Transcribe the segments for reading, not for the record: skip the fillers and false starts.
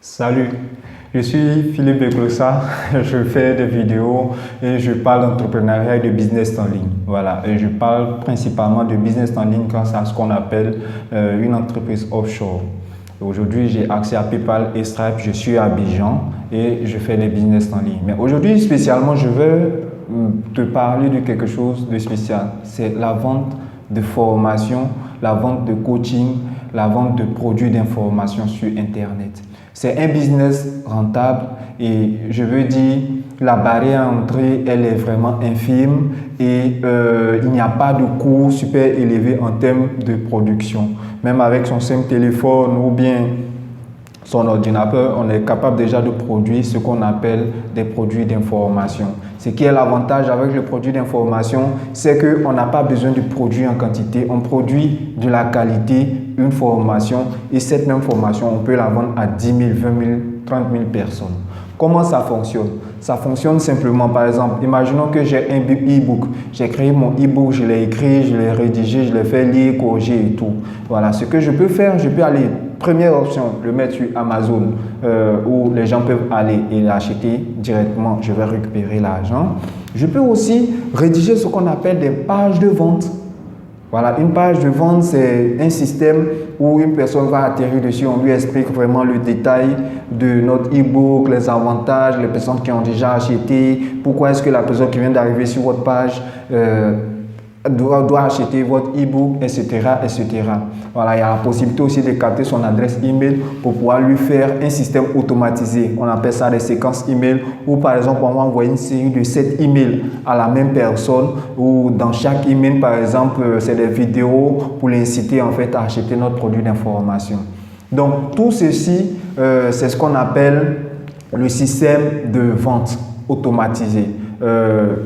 Salut, je suis Philippe Beclosa, je fais des vidéos et je parle d'entrepreneuriat et de business en ligne. Voilà, et je parle principalement de business en ligne grâce à ce qu'on appelle une entreprise offshore. Aujourd'hui, j'ai accès à PayPal et Stripe, je suis à Abidjan et je fais des business en ligne. Mais aujourd'hui, spécialement, je veux te parler de quelque chose de spécial. C'est la vente de formation, la vente de coaching, la vente de produits d'information sur Internet. C'est un business rentable et je veux dire, la barrière à entrer, elle est vraiment infime et il n'y a pas de coût super élevé en termes de production. Même avec son simple téléphone ou bien son ordinateur, on est capable déjà de produire ce qu'on appelle des produits d'information. Ce qui est l'avantage avec le produit d'information, c'est qu'on n'a pas besoin de produire en quantité. On produit de la qualité, une formation, et cette même formation, on peut la vendre à 10 000, 20 000, 30 000 personnes. Comment ça fonctionne? Ça fonctionne simplement, par exemple, imaginons que j'ai un e-book. J'ai créé mon e-book, je l'ai écrit, je l'ai rédigé, je l'ai fait lire, corriger et tout. Voilà, ce que je peux faire, je peux aller, première option, le mettre sur Amazon où les gens peuvent aller et l'acheter directement. Je vais récupérer l'argent. Je peux aussi rédiger ce qu'on appelle des pages de vente. Voilà, une page de vente, c'est un système où une personne va atterrir dessus, on lui explique vraiment le détail de notre e-book, les avantages, les personnes qui ont déjà acheté, pourquoi est-ce que la personne qui vient d'arriver sur votre page doit acheter votre e-book, etc., etc. Voilà, il y a la possibilité aussi de capter son adresse email pour pouvoir lui faire un système automatisé. On appelle ça des séquences email où par exemple on va envoyer une série de 7 emails à la même personne ou dans chaque email par exemple c'est des vidéos pour l'inciter en fait à acheter notre produit d'information. Donc tout ceci c'est ce qu'on appelle le système de vente automatisé.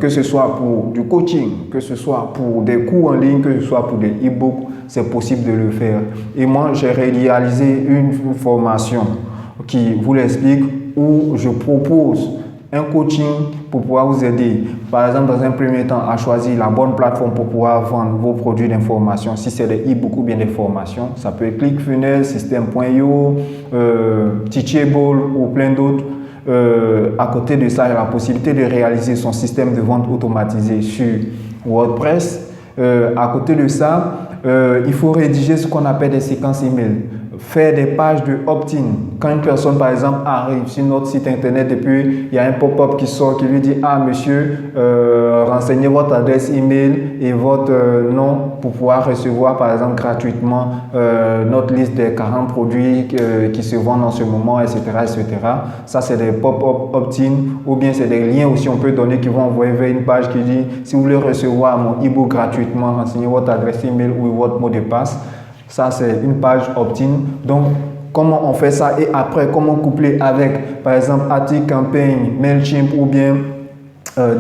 Que ce soit pour du coaching, que ce soit pour des cours en ligne, que ce soit pour des e-books, c'est possible de le faire. Et moi, j'ai réalisé une formation qui vous l'explique où je propose un coaching pour pouvoir vous aider, par exemple, dans un premier temps, à choisir la bonne plateforme pour pouvoir vendre vos produits d'information. Si c'est des e-books ou bien des formations, ça peut être ClickFunnels, System.io, Teachable ou plein d'autres. À côté de ça, il y a la possibilité de réaliser son système de vente automatisé sur WordPress. À côté de ça, il faut rédiger ce qu'on appelle des séquences email. Faire des pages de opt-in. Quand une personne, par exemple, arrive sur notre site internet et puis il y a un pop-up qui sort qui lui dit « Ah, monsieur, renseignez votre adresse email et votre nom pour pouvoir recevoir, par exemple, gratuitement notre liste des 40 produits qui se vendent en ce moment, etc. etc. » Ça, c'est des pop-up opt-in ou bien c'est des liens aussi on peut donner qui vont envoyer vers une page qui dit « Si vous voulez recevoir mon e-book gratuitement, renseignez votre adresse email ou votre mot de passe. » Ça, c'est une page opt-in. Donc, comment on fait ça et après, comment coupler avec, par exemple, ActiveCampaign, MailChimp ou bien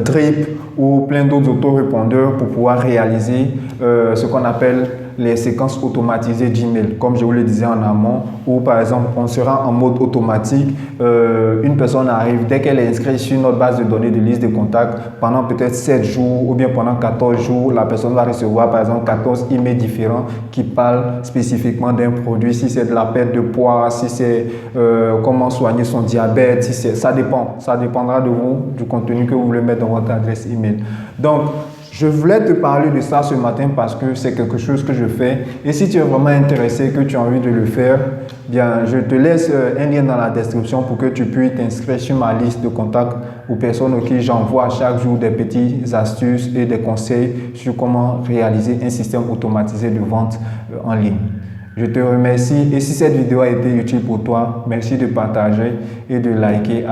Drip ou plein d'autres autorépondeurs pour pouvoir réaliser ce qu'on appelle les séquences automatisées d'email, comme je vous le disais en amont, où par exemple on sera en mode automatique, une personne arrive, dès qu'elle est inscrite sur notre base de données de liste de contacts, pendant peut-être 7 jours ou bien pendant 14 jours, la personne va recevoir par exemple 14 emails différents qui parlent spécifiquement d'un produit, si c'est de la perte de poids, si c'est comment soigner son diabète, si ça dépend, ça dépendra de vous, du contenu que vous voulez mettre dans votre adresse email. Donc, je voulais te parler de ça ce matin parce que c'est quelque chose que je fais. Et si tu es vraiment intéressé, que tu as envie de le faire, bien, je te laisse un lien dans la description pour que tu puisses t'inscrire sur ma liste de contacts aux personnes auxquelles j'envoie chaque jour des petites astuces et des conseils sur comment réaliser un système automatisé de vente en ligne. Je te remercie et si cette vidéo a été utile pour toi, merci de partager et de liker.